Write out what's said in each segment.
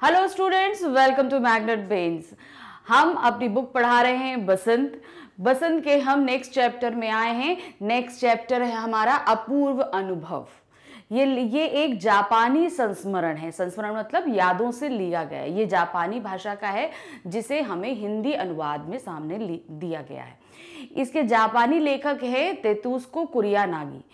Hello students, welcome to magnet brains. हम अपनी book पढ़ा रहे हैं बसंत के हम नेक्स्ट चैप्टर में आए हैं। नेक्स्ट चैप्टर है हमारा अपूर्व अनुभव। ये एक जापानी संस्मरण है। संस्मरण मतलब यादों से लिया गया है। ये जापानी भाषा का है जिसे हमें हिंदी अनुवाद में सामने दिया गया है। इसके जापानी लेखक है तेत्सुको कुरियानागी।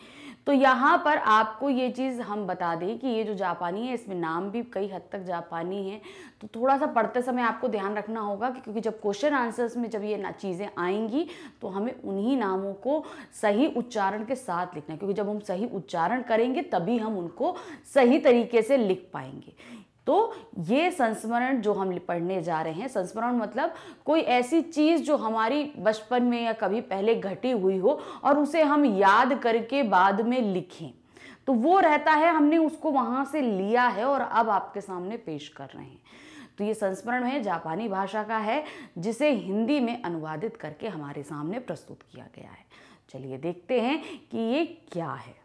तो यहाँ पर आपको ये चीज़ हम बता दें कि ये जो जापानी है इसमें नाम भी कई हद तक जापानी है, तो थोड़ा सा पढ़ते समय आपको ध्यान रखना होगा कि क्योंकि जब क्वेश्चन आंसर्स में जब ये चीज़ें आएंगी तो हमें उन्हीं नामों को सही उच्चारण के साथ लिखना है, क्योंकि जब हम सही उच्चारण करेंगे तभी हम उनको सही तरीके से लिख पाएंगे। तो ये संस्मरण जो हम पढ़ने जा रहे हैं, संस्मरण मतलब कोई ऐसी चीज़ जो हमारी बचपन में या कभी पहले घटी हुई हो और उसे हम याद करके बाद में लिखें, तो वो रहता है, हमने उसको वहाँ से लिया है और अब आपके सामने पेश कर रहे हैं। तो ये संस्मरण है, जापानी भाषा का है, जिसे हिंदी में अनुवादित करके हमारे सामने प्रस्तुत किया गया है। चलिए देखते हैं कि ये क्या है।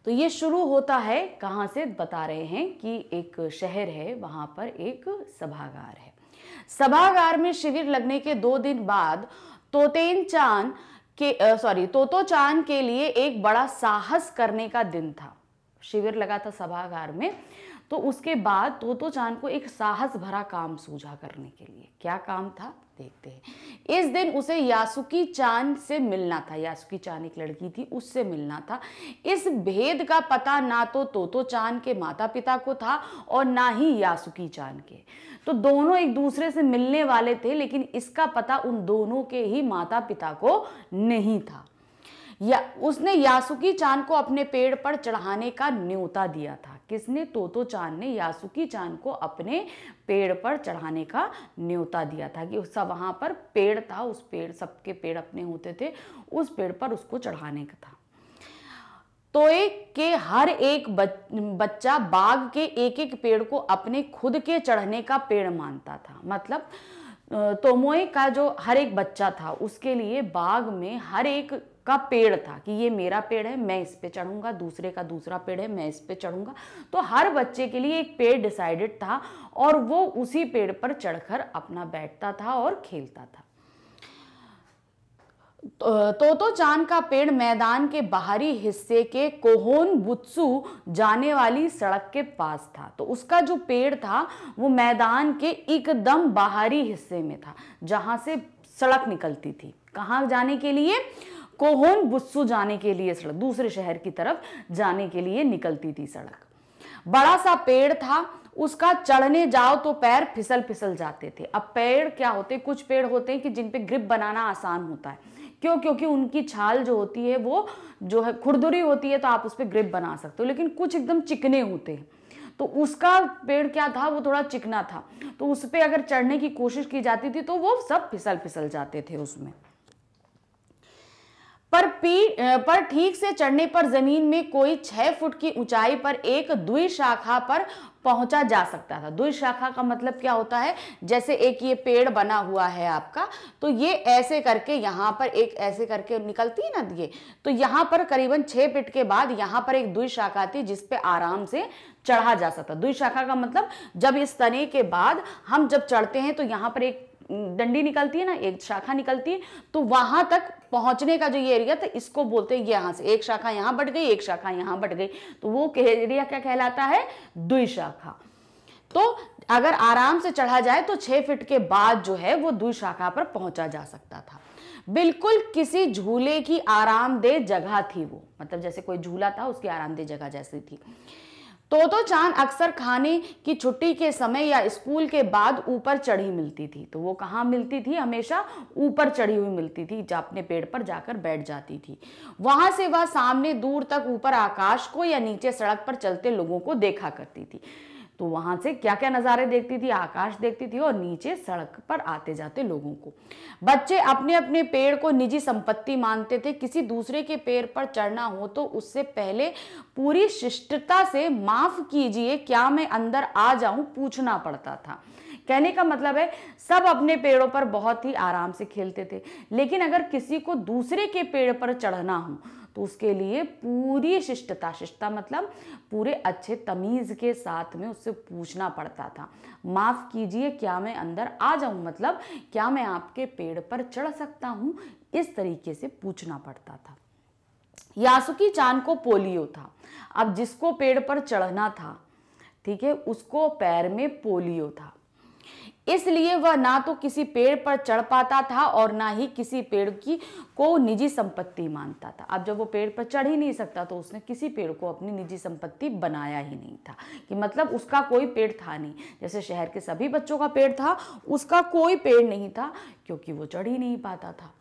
तो ये शुरू होता है कहाँ से, बता रहे हैं कि एक शहर है, वहाँ पर एक सभागार है। सभागार में शिविर लगने के 2 दिन बाद तोतो चान के लिए एक बड़ा साहस करने का दिन था। शिविर लगा था सभागार में, तो उसके बाद तोतो चान को एक साहस भरा काम सूझा करने के लिए। क्या काम था देखते हैं। इस दिन उसे यासुकी चान से मिलना था। यासुकी चान एक लड़की थी, उससे मिलना था। इस भेद का पता ना तो तोतो चान के माता पिता को था और ना ही यासुकी चान के। तो दोनों एक दूसरे से मिलने वाले थे, लेकिन इसका पता उन दोनों के ही माता पिता को नहीं था। उसने यासुकी चान को अपने पेड़ पर चढ़ाने का न्योता दिया था। किसने? तोतो चान ने यासुकी चान को अपने पेड़ पर चढ़ाने का न्योता दिया था कि सब वहां पर पेड़ था, उस पेड़, सबके पेड़ अपने होते थे, उस पेड़ पर उसको चढ़ाने का था। तोए के हर एक बच्चा बाग के एक एक पेड़ को अपने खुद के चढ़ने का पेड़ मानता था। मतलब तोमोए का जो हर एक बच्चा था उसके लिए बाग में हर एक का पेड़ था कि ये मेरा पेड़ है, मैं इस पे चढ़ूंगा, दूसरे का दूसरा पेड़ है, मैं इस पे चढ़ूंगा। तो हर बच्चे के लिए एक पेड़ डिसाइडेड था और वो उसी पेड़ पर चढ़कर अपना बैठता था और खेलता था। तोतो चान का पेड़ मैदान के बाहरी हिस्से के कोहोन बुत्सु जाने वाली सड़क के पास था। तो उसका जो पेड़ था वो मैदान के एकदम बाहरी हिस्से में था, जहां से सड़क निकलती थी। कहाँ जाने के लिए? कोहोन बुत्सु जाने के लिए सड़क, दूसरे शहर की तरफ जाने के लिए निकलती थी सड़क। बड़ा सा पेड़ था, उसका चढ़ने जाओ तो पैर फिसल फिसल जाते थे। अब पेड़ क्या होते, कुछ पेड़ होते हैं कि जिन पे ग्रिप बनाना आसान होता है। क्यों? क्योंकि उनकी छाल जो होती है वो जो है खुरदुरी होती है, तो आप उस पर ग्रिप बना सकते हो। लेकिन कुछ एकदम चिकने होते हैं, तो उसका पेड़ क्या था, वो थोड़ा चिकना था, तो उस पर अगर चढ़ने की कोशिश की जाती थी तो वो सब फिसल फिसल जाते थे उसमें। पर ठीक से चढ़ने पर जमीन में कोई 6 फुट की ऊंचाई पर एक द्विशाखा पर पहुंचा जा सकता था। द्विशाखा का मतलब क्या होता है? जैसे एक ये पेड़ बना हुआ है आपका, तो ये ऐसे करके यहाँ पर एक ऐसे करके निकलती है ना ये, तो यहाँ पर करीबन 6 फीट के बाद यहाँ पर एक द्विशाखा थी जिस पे आराम से चढ़ा जा सकता। द्विशाखा का मतलब जब इस तने के बाद हम जब चढ़ते हैं तो यहाँ पर एक डंडी निकलती है ना, एक शाखा निकलती है, तो वहां तक पहुंचने का जो ये एरिया था इसको बोलते हैं, यहाँ से एक शाखा यहाँ बढ़ गई, एक शाखा यहाँ बढ़ गई, तो वो एरिया क्या कहलाता है? द्विशाखा। तो अगर आराम से चढ़ा जाए तो 6 फीट के बाद जो है वो द्विशाखा पर पहुंचा जा सकता था। बिल्कुल किसी झूले की आरामदेह जगह थी वो, मतलब जैसे कोई झूला था उसकी आरामदेह जगह जैसी थी। तोतो चान अक्सर खाने की छुट्टी के समय या स्कूल के बाद ऊपर चढ़ी मिलती थी। तो वो कहाँ मिलती थी? हमेशा ऊपर चढ़ी हुई मिलती थी, जब अपने पेड़ पर जाकर बैठ जाती थी। वहां से वह सामने दूर तक ऊपर आकाश को या नीचे सड़क पर चलते लोगों को देखा करती थी। तो वहां से क्या क्या नज़ारे देखती थी? आकाश देखती थी और नीचे सड़क पर आते जाते लोगों को। बच्चे अपने अपने पेड़ को निजी संपत्ति मानते थे। किसी दूसरे के पेड़ पर चढ़ना हो तो उससे पहले पूरी शिष्टता से माफ कीजिए क्या मैं अंदर आ जाऊं पूछना पड़ता था। कहने का मतलब है सब अपने पेड़ों पर बहुत ही आराम से खेलते थे, लेकिन अगर किसी को दूसरे के पेड़ पर चढ़ना हो तो उसके लिए पूरी शिष्टता, शिष्टता मतलब पूरे अच्छे तमीज़ के साथ में उससे पूछना पड़ता था, माफ़ कीजिए क्या मैं अंदर आ जाऊं, मतलब क्या मैं आपके पेड़ पर चढ़ सकता हूं, इस तरीके से पूछना पड़ता था। यासुकी चान को पोलियो था। अब जिसको पेड़ पर चढ़ना था, ठीक है, उसको पैर में पोलियो था, इसलिए वह ना तो किसी पेड़ पर चढ़ पाता था और ना ही किसी पेड़ की को निजी संपत्ति मानता था। अब जब वो पेड़ पर चढ़ ही नहीं सकता तो उसने किसी पेड़ को अपनी निजी संपत्ति बनाया ही नहीं था, कि मतलब उसका कोई पेड़ था नहीं। जैसे शहर के सभी बच्चों का पेड़ था, उसका कोई पेड़ नहीं था, क्योंकि वो चढ़ ही नहीं पाता था।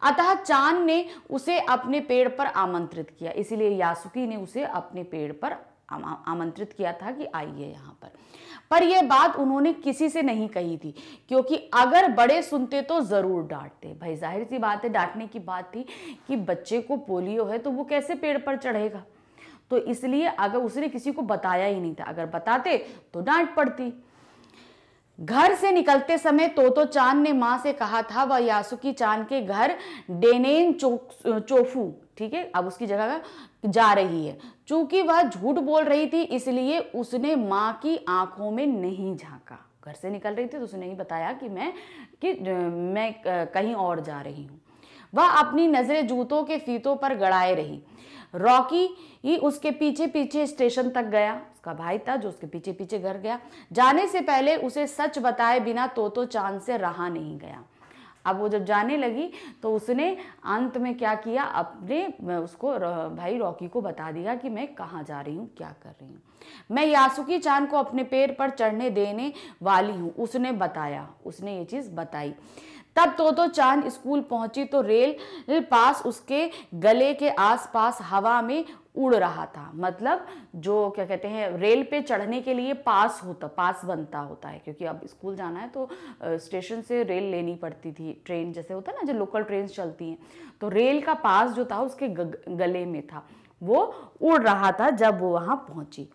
अतः चान ने उसे अपने पेड़ पर आमंत्रित किया, इसीलिए यासुकी ने उसे अपने पेड़ पर आमंत्रित किया था कि आइए यहाँ पर यह बात उन्होंने किसी से नहीं कही थी, क्योंकि अगर बड़े सुनते तो जरूर डांटते। भाई जाहिर सी बात है, डांटने की बात थी कि बच्चे को पोलियो है तो वो कैसे पेड़ पर चढ़ेगा। तो इसलिए अगर उसने किसी को बताया ही नहीं था, अगर बताते तो डांट पड़ती। घर से निकलते समय तोतो चान ने माँ से कहा था वह यासुकी चान के घर डेनेन चोफू, ठीक है, अब उसकी जगह जा रही है। चूंकि वह झूठ बोल रही थी इसलिए उसने माँ की आंखों में नहीं झांका। घर से निकल रही थी तो उसने नहीं बताया कि मैं कहीं और जा रही हूँ। वह अपनी नजरें जूतों के फीतों पर गड़ाए रही। रॉकी ही उसके पीछे पीछे स्टेशन तक गया, उसका भाई था जो उसके पीछे पीछे घर गया। जाने से पहले उसे सच बताए बिना तोतो चांद से रहा नहीं गया। अब वो जब जाने लगी तो उसने अंत में क्या किया, अपने उसको भाई रॉकी को बता दिया कि मैं कहाँ जा रही हूँ, क्या कर रही हूँ। मैं यासुकी चान को अपने पेड़ पर चढ़ने देने वाली हूँ, उसने बताया, उसने ये चीज़ बताई। तब तोतो चांद स्कूल पहुंची तो रेल पास उसके गले के आसपास हवा में उड़ रहा था। मतलब जो क्या कहते हैं, रेल पे चढ़ने के लिए पास बनता होता है, क्योंकि अब स्कूल जाना है तो स्टेशन से रेल लेनी पड़ती थी। ट्रेन जैसे होता है ना, जो लोकल ट्रेन चलती हैं, तो रेल का पास जो था उसके गले में था, वो उड़ रहा था जब वो वहाँ पहुंची।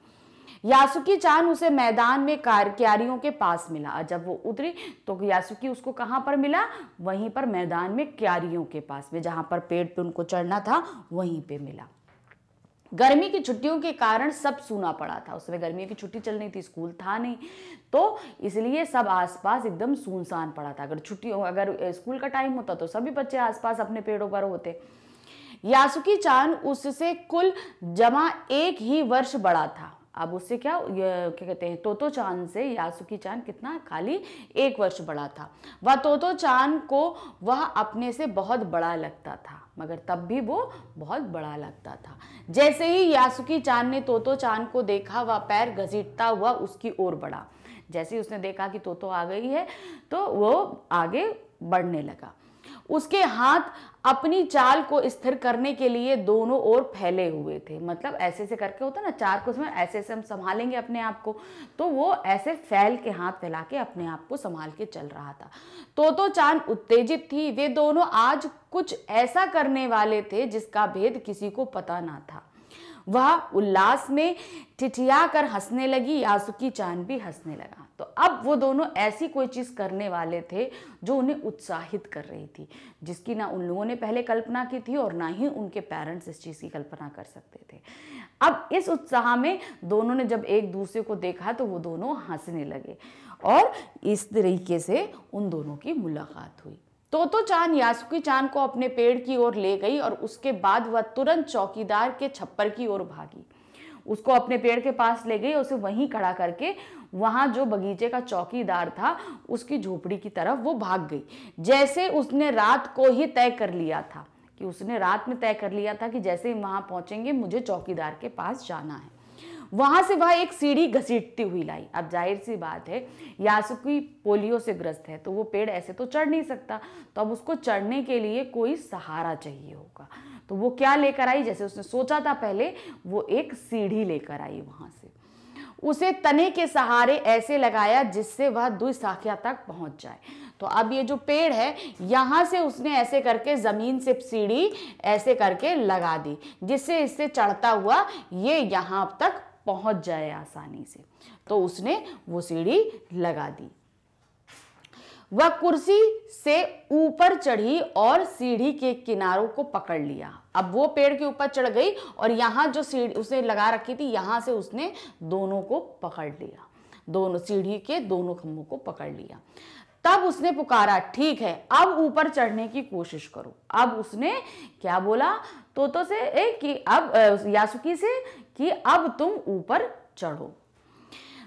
यासुकी चान उसे मैदान में क्यारियों के पास मिला, और जब वो उतरी तो यासुकी उसको कहाँ पर मिला, वहीं पर मैदान में क्यारियों के पास में, जहाँ पर पेड़ पे उनको चढ़ना था वहीं पे मिला। गर्मी की छुट्टियों के कारण सब सूना पड़ा था, उस समय गर्मियों की छुट्टी चल रही थी, स्कूल था नहीं, तो इसलिए सब आसपास एकदम सुनसान पड़ा था। अगर स्कूल का टाइम होता तो सभी बच्चे आसपास अपने पेड़ों पर होते। यासुकी चान उससे कुल जमा 1 ही वर्ष बड़ा था। अब उससे क्या कहते हैं, तोतो चान से यासुकी चान कितना, खाली 1 वर्ष बड़ा था। वह तोतो चान को वह अपने से बहुत बड़ा लगता था, मगर तब भी वो बहुत बड़ा लगता था। जैसे ही यासुकी चान ने तोतो चान को देखा, वह पैर घसीटता हुआ उसकी ओर बढ़ा। जैसे ही उसने देखा कि तोतो आ गई है तो वो आगे बढ़ने लगा। उसके हाथ अपनी चाल को स्थिर करने के लिए दोनों ओर फैले हुए थे। मतलब ऐसे से करके होता ना, चार को उसमें ऐसे से हम संभालेंगे अपने आप को, तो वो ऐसे फैल के हाथ फैला के अपने आप को संभाल के चल रहा था। तोतो चान उत्तेजित थी। वे दोनों आज कुछ ऐसा करने वाले थे जिसका भेद किसी को पता ना था। वह उल्लास में ठिठिया कर हंसने लगी, यासुकी चान भी हंसने लगा। तो अब वो दोनों ऐसी कोई चीज़ करने वाले थे जो उन्हें उत्साहित कर रही थी, जिसकी ना उन लोगों ने पहले कल्पना की थी और ना ही उनके पेरेंट्स इस चीज़ की कल्पना कर सकते थे। अब इस उत्साह में दोनों ने जब एक दूसरे को देखा तो वो दोनों हंसने लगे और इस तरीके से उन दोनों की मुलाकात हुई। तोतो चान यासुकी चान को अपने पेड़ की ओर ले गई और उसके बाद वह तुरंत चौकीदार के छप्पर की ओर भागी। उसको अपने पेड़ के पास ले गई और उसे वहीं खड़ा करके वहां जो बगीचे का चौकीदार था उसकी झोपड़ी की तरफ वो भाग गई। जैसे उसने रात को ही तय कर लिया था, कि उसने रात में तय कर लिया था कि जैसे ही वहां पहुंचेंगे मुझे चौकीदार के पास जाना है। वहां से वह एक सीढ़ी घसीटती हुई लाई। अब जाहिर सी बात है, यासुकी पोलियो से ग्रस्त है तो वो पेड़ ऐसे तो चढ़ नहीं सकता, तो अब उसको चढ़ने के लिए कोई सहारा चाहिए होगा। तो वो क्या लेकर आई, जैसे उसने सोचा था पहले, वो एक सीढ़ी लेकर आई। वहां से उसे तने के सहारे ऐसे लगाया जिससे वह 2 शाखा तक पहुंच जाए। तो अब ये जो पेड़ है, यहां से उसने ऐसे करके जमीन से सीढ़ी ऐसे करके लगा दी, जिससे इससे चढ़ता हुआ ये यहां तक पहुंच जाए आसानी से। तो उसने वो सीढ़ी लगा दी। वह कुर्सी से ऊपर चढ़ी और सीढ़ी के किनारों को पकड़ लिया। अब वो पेड़ के ऊपर चढ़ गई और यहाँ जो सीढ़ी उसने लगा रखी थी, यहाँ से उसने दोनों को पकड़ लिया, दोनों सीढ़ी के दोनों खंभों को पकड़ लिया। तब उसने पुकारा, ठीक है, अब ऊपर चढ़ने की कोशिश करो। अब उसने क्या बोला तोतो से कि अब यासुकी से कि अब तुम ऊपर चढ़ो।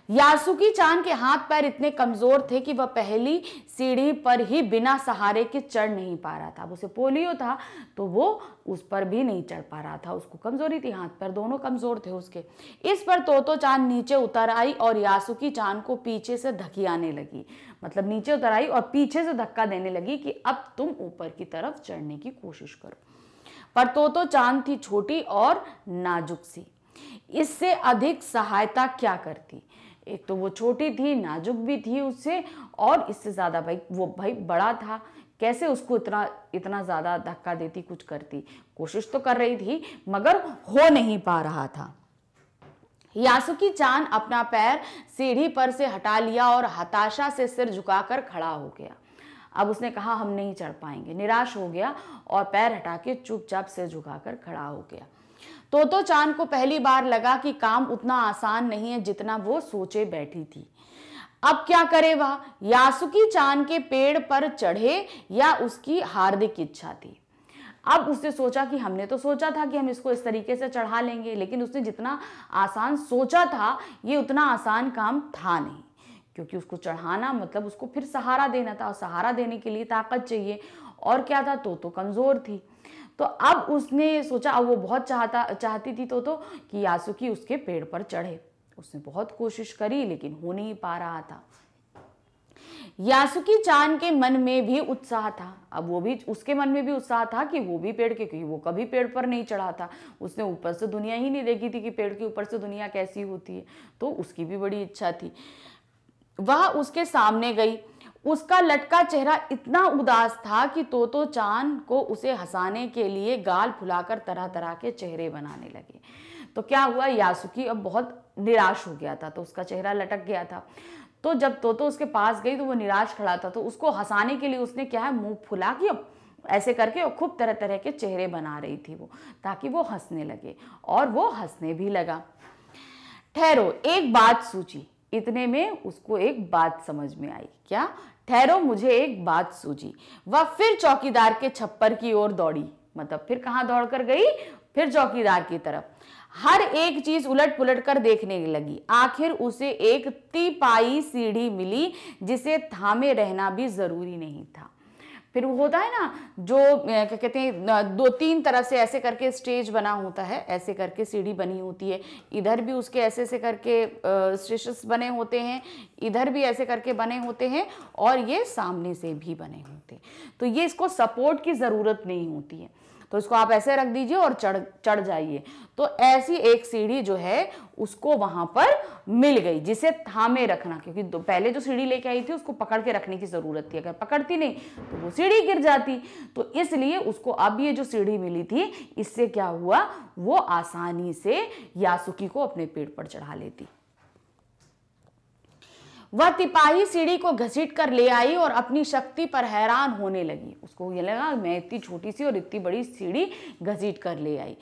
यासुकी चान के हाथ पैर इतने कमजोर थे कि वह पहली सीढ़ी पर ही बिना सहारे के चढ़ नहीं पा रहा था। अब उसे पोलियो था तो वो उस पर भी नहीं चढ़ पा रहा था, उसको कमजोरी थी, हाथ पैर दोनों कमजोर थे उसके। इस पर तोतो चान नीचे उतर आई और यासुकी चान को पीछे से धकियाने लगी, मतलब नीचे उतर आई और पीछे से धक्का देने लगी कि अब तुम ऊपर की तरफ चढ़ने की कोशिश करो। पर तोतो चान थी छोटी और नाजुक सी, इससे अधिक सहायता क्या करती। एक तो वो छोटी थी, नाजुक भी थी उससे, और इससे ज्यादा भाई बड़ा था, कैसे उसको इतना ज्यादा धक्का देती, कुछ करती। कोशिश तो कर रही थी मगर हो नहीं पा रहा था। यासुकी चान अपना पैर सीढ़ी पर से हटा लिया और हताशा से सिर झुकाकर खड़ा हो गया। अब उसने कहा हम नहीं चढ़ पाएंगे, निराश हो गया और पैर हटा के चुपचाप सिर झुकाकर खड़ा हो गया। तोतो चान को पहली बार लगा कि काम उतना आसान नहीं है जितना वो सोचे बैठी थी। अब क्या करे वह, यासुकी चान के पेड़ पर चढ़े या उसकी हार्दिक इच्छा थी। अब उसने सोचा कि हमने तो सोचा था कि हम इसको इस तरीके से चढ़ा लेंगे, लेकिन उसने जितना आसान सोचा था ये उतना आसान काम था नहीं, क्योंकि उसको चढ़ाना मतलब उसको फिर सहारा देना था और सहारा देने के लिए ताकत चाहिए, और क्या था, तो कमजोर थी। तो अब उसने सोचा, अब वो बहुत चाहती थी तो कि यासुकी उसके पेड़ पर चढ़े। उसने बहुत कोशिश करी लेकिन हो नहीं पा रहा था। यासुकी चान के मन में भी उत्साह था, अब वो भी उसके मन में भी उत्साह था कि वो भी पेड़ के, क्योंकि वो कभी पेड़ पर नहीं चढ़ा था, उसने ऊपर से दुनिया ही नहीं देखी थी कि पेड़ के ऊपर से दुनिया कैसी होती है, तो उसकी भी बड़ी इच्छा थी। वह उसके सामने गई। उसका लटका चेहरा इतना उदास था कि तोतो चान को उसे हंसाने के लिए गाल फुलाकर तरह तरह के चेहरे बनाने लगे। तो क्या हुआ, यासुकी अब बहुत निराश हो गया था, तो उसका चेहरा लटक गया था। तो जब तोतो उसके पास गई तो वो निराश खड़ा था, तो उसको हंसाने के लिए उसने क्या है, मुंह फुला के ऐसे करके और खूब तरह तरह के चेहरे बना रही थी वो, ताकि वो हंसने लगे, और वो हंसने भी लगा। ठहरो, एक बात सूझी। इतने में उसको एक बात समझ में आई। क्या? ठहरो, मुझे एक बात सूझी। वह फिर चौकीदार के छप्पर की ओर दौड़ी, मतलब फिर कहाँ दौड़ कर गई, फिर चौकीदार की तरफ। हर एक चीज उलट पुलट कर देखने लगी। आखिर उसे एक तिपाई सीढ़ी मिली जिसे थामे रहना भी जरूरी नहीं था। फिर वो होता है ना जो क्या कहते हैं, 2-3 तरफ से ऐसे करके स्टेज बना होता है, ऐसे करके सीढ़ी बनी होती है, इधर भी उसके ऐसे करके स्टेशंस बने होते हैं, इधर भी ऐसे करके बने होते हैं, और ये सामने से भी बने होते हैं। तो ये इसको सपोर्ट की ज़रूरत नहीं होती है, तो इसको आप ऐसे रख दीजिए और चढ़ जाइए। तो ऐसी एक सीढ़ी जो है उसको वहां पर मिल गई जिसे थामे रखना, क्योंकि पहले जो सीढ़ी लेके आई थी उसको पकड़ के रखने की जरूरत थी, अगर पकड़ती नहीं तो वो सीढ़ी गिर जाती। तो इसलिए उसको अब ये जो सीढ़ी मिली थी, इससे क्या हुआ, वो आसानी से यासुकी को अपने पेड़ पर चढ़ा लेती। वह तिपाही सीढ़ी को घसीट कर ले आई और अपनी शक्ति पर हैरान होने लगी। उसको ये लगा मैं इतनी छोटी सी और इतनी बड़ी सीढ़ी घसीट कर ले आई।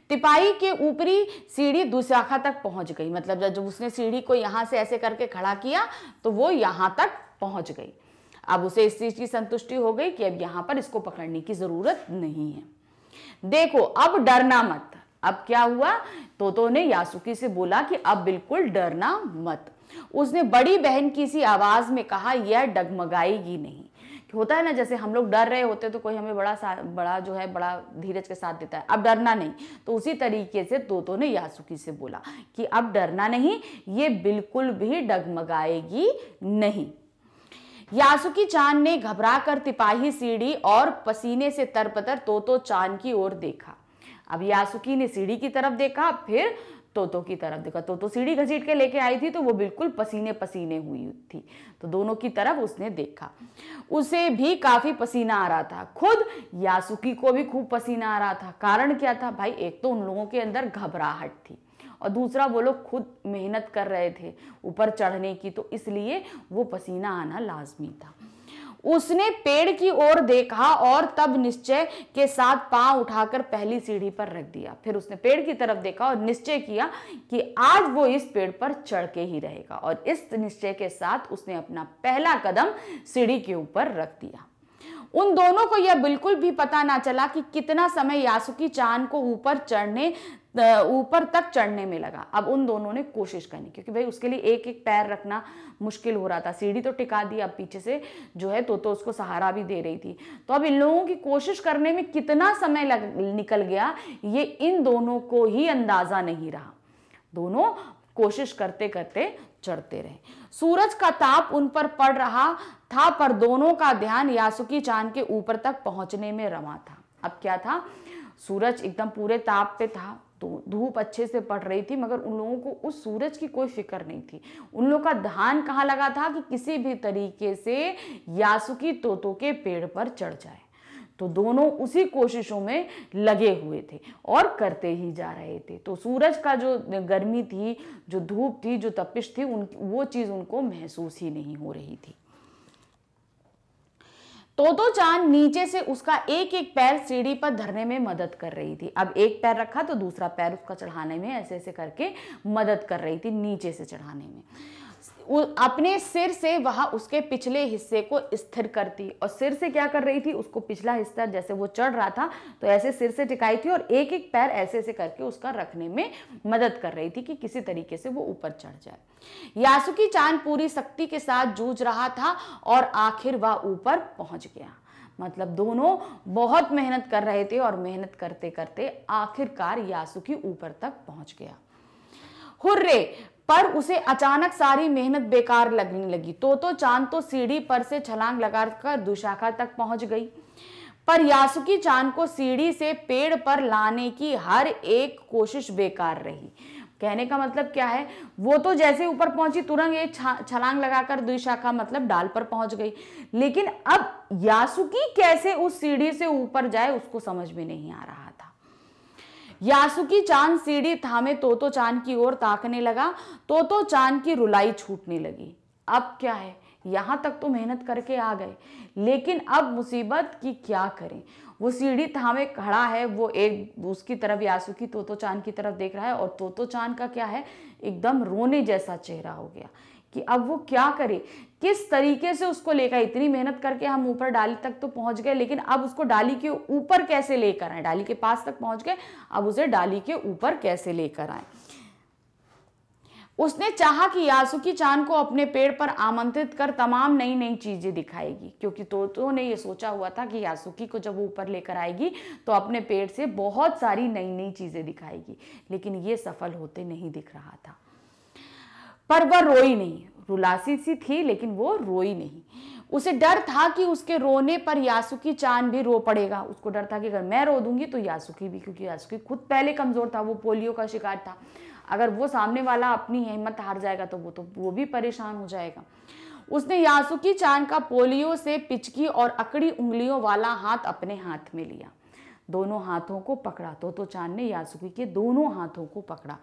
तिपाही के ऊपरी सीढ़ी दूसरी शाखा तक पहुंच गई, मतलब जब उसने सीढ़ी को यहाँ से ऐसे करके खड़ा किया तो वो यहाँ तक पहुंच गई। अब उसे इस चीज की संतुष्टि हो गई कि अब यहाँ पर इसको पकड़ने की जरूरत नहीं है। देखो, अब डरना मत। अब क्या हुआ, तोतो ने यासुकी से बोला कि अब बिल्कुल डरना मत। उसने बड़ी बहन की सी आवाज में कहा, यह डगमगाएगी नहीं। होता है ना, जैसे हम लोग डर रहे होते तो कोई हमें बड़ा धीरज के साथ देता है, अब डरना नहीं। तो उसी तरीके से तोतो ने यासुकी से बोला कि अब डरना नहीं, ये बिल्कुल भी डगमगाएगी नहीं। यासुकी चान ने घबराकर तिपाही सीढ़ी और पसीने से तरपतर तोतो चान की ओर देखा। अब यासुकी ने सीढ़ी की तरफ देखा, फिर तोतो की तरफ देखा। तोतो सीढ़ी घसीट के लेके आई थी तो वो बिल्कुल पसीने पसीने हुई थी, तो दोनों की तरफ उसने देखा। उसे भी काफी पसीना आ रहा था, खुद यासुकी को भी खूब पसीना आ रहा था। कारण क्या था भाई, एक तो उन लोगों के अंदर घबराहट थी और दूसरा वो लोग खुद मेहनत कर रहे थे ऊपर चढ़ने की, तो इसलिए वो पसीना आना लाजमी था। उसने पेड़ की ओर देखा और तब निश्चय के साथ पांव उठाकर पहली सीढ़ी पर रख दिया। फिर उसने पेड़ की तरफ देखा और निश्चय किया कि आज वो इस पेड़ पर चढ़ के ही रहेगा, और इस निश्चय के साथ उसने अपना पहला कदम सीढ़ी के ऊपर रख दिया। उन दोनों को यह बिल्कुल भी पता ना चला कि कितना समय यासुकी चान को ऊपर तक चढ़ने में लगा। अब उन दोनों ने कोशिश करनी, क्योंकि भाई उसके लिए एक एक पैर रखना मुश्किल हो रहा था। सीढ़ी तो टिका दी, अब पीछे से जो है तो उसको सहारा भी दे रही थी। तो अब इन लोगों की कोशिश करने में कितना समय निकल गया, ये इन दोनों को ही अंदाजा नहीं रहा। दोनों कोशिश करते करते चढ़ते रहे। सूरज का ताप उन पर पड़ रहा था, पर दोनों का ध्यान यासुकी चान के ऊपर तक पहुंचने में रमा था। अब क्या था, सूरज एकदम पूरे ताप पे था, तो धूप अच्छे से पड़ रही थी, मगर उन लोगों को उस सूरज की कोई फिक्र नहीं थी। उन लोगों का ध्यान कहाँ लगा था कि किसी भी तरीके से यासुकी तोतो के पेड़ पर चढ़ जाए। तो दोनों उसी कोशिशों में लगे हुए थे और करते ही जा रहे थे। तो सूरज का जो गर्मी थी, जो धूप थी, जो तपिश थी, वो चीज उनको महसूस ही नहीं हो रही थी। तोतो चान नीचे से उसका एक एक पैर सीढ़ी पर धरने में मदद कर रही थी। अब एक पैर रखा तो दूसरा पैर उसका चढ़ाने में ऐसे ऐसे करके मदद कर रही थी, नीचे से चढ़ाने में। अपने सिर से वह उसके पिछले हिस्से को स्थिर करती, और सिर से क्या कर रही थी, उसको पिछला हिस्सा जैसे वो चढ़ रहा था तो ऐसे सिर से टिकाई थी, और एक एक पैर ऐसे ऐसे करके उसका रखने में मदद कर रही थी कि किसी तरीके से वो ऊपर चढ़ जाए। यासुकी चान पूरी शक्ति के साथ जूझ रहा था और आखिर वह ऊपर पहुंच गया। मतलब दोनों बहुत मेहनत कर रहे थे और मेहनत करते करते आखिरकार यासुकी ऊपर तक पहुंच गया। हुर्रे! पर उसे अचानक सारी मेहनत बेकार लगने लगी। तोतो चान तो सीढ़ी पर से छलांग लगाकर दुशाखा तक पहुंच गई, पर यासुकी चान को सीढ़ी से पेड़ पर लाने की हर एक कोशिश बेकार रही। कहने का मतलब क्या है, वो तो जैसे ऊपर पहुंची तुरंत एक छलांग लगाकर दुशाखा मतलब डाल पर पहुंच गई, लेकिन अब यासुकी कैसे उस सीढ़ी से ऊपर जाए उसको समझ में नहीं आ रहा था। यासुकी चान सीढ़ी थामे तोतो चान की ओर ताकने लगा। तोतो चान की रुलाई छूटने लगी। अब क्या है, यहां तक तो मेहनत करके आ गए, लेकिन अब मुसीबत की क्या करें। वो सीढ़ी थामे खड़ा है, वो एक उसकी तरफ यासुकी तोतो चान की तरफ देख रहा है, और तोतो चान का क्या है, एकदम रोने जैसा चेहरा हो गया कि अब वो क्या करे, किस तरीके से उसको लेकर। इतनी मेहनत करके हम ऊपर डाली तक तो पहुंच गए, लेकिन अब उसको डाली के ऊपर कैसे लेकर आए। डाली के पास तक पहुंच गए, अब उसे डाली के ऊपर कैसे लेकर आए। उसने चाहा कि यासुकी चान को अपने पेड़ पर आमंत्रित कर तमाम नई नई चीजें दिखाएगी, क्योंकि तोतो ने यह सोचा हुआ था कि यासुकी को जब वो ऊपर लेकर आएगी तो अपने पेड़ से बहुत सारी नई नई चीजें दिखाएगी, लेकिन ये सफल होते नहीं दिख रहा था। पर वह रोई नहीं, रुलासी सी थी लेकिन वो रोई नहीं। उसे डर था कि उसके रोने पर यासुकी चान भी रो पड़ेगा। उसको डर था कि अगर मैं रो दूंगी तो यासुकी भी, क्योंकि यासुकी खुद पहले कमजोर था, वो पोलियो का शिकार था। अगर वो सामने वाला अपनी हिम्मत हार जाएगा तो वो भी परेशान हो जाएगा। उसने यासुकी चान का पोलियो से पिचकी और अकड़ी उंगलियों वाला हाथ अपने हाथ में लिया। दोनों हाथों को पकड़ा। तोतो चान ने यासुकी के दोनों हाथों को पकड़ा।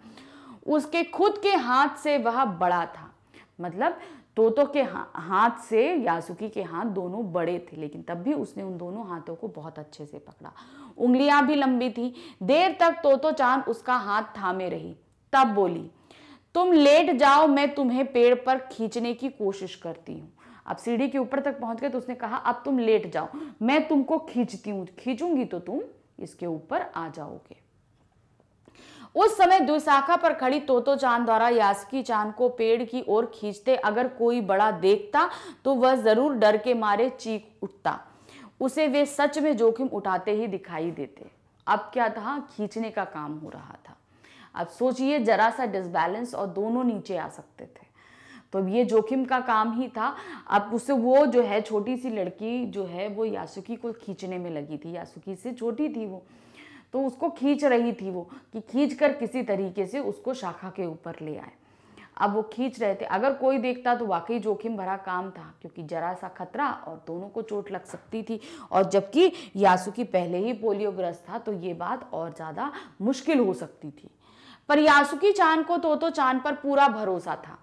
उसके खुद के हाथ से वह बड़ा था, मतलब तोतो के हाथ से यासुकी के हाथ दोनों बड़े थे, लेकिन तब भी उसने उन दोनों हाथों को बहुत अच्छे से पकड़ा। उंगलियां भी लंबी थी। देर तक तोतो चान उसका हाथ थामे रही, तब बोली, तुम लेट जाओ, मैं तुम्हें पेड़ पर खींचने की कोशिश करती हूँ। अब सीढ़ी के ऊपर तक पहुंच गए तो उसने कहा, अब तुम लेट जाओ, मैं तुमको खींचती हूँ, खींचूंगी तो तुम इसके ऊपर आ जाओगे। उस समय दुशाखा पर खड़ी तोतो चान द्वारा यासुकी चान को पेड़ की ओर खींचते अगर कोई बड़ा देखता तो वह जरूर डर के मारे चीख उठता। उसे वे सच में जोखिम उठाते ही दिखाई देते। अब क्या था, खींचने का काम हो रहा था। अब सोचिए, जरा सा डिसबैलेंस और दोनों नीचे आ सकते थे, तो ये जोखिम का काम ही था। अब उससे वो जो है छोटी सी लड़की जो है वो यासुकी को खींचने में लगी थी। यासुकी से छोटी थी वो, तो उसको खींच रही थी वो, कि खींच कर किसी तरीके से उसको शाखा के ऊपर ले आए। अब वो खींच रहे थे, अगर कोई देखता तो वाकई जोखिम भरा काम था, क्योंकि जरा सा खतरा और दोनों को चोट लग सकती थी। और जबकि यासुकी पहले ही पोलियोग्रस्त था तो ये बात और ज़्यादा मुश्किल हो सकती थी। पर यासुकी चान को तोतो चान पर पूरा भरोसा था।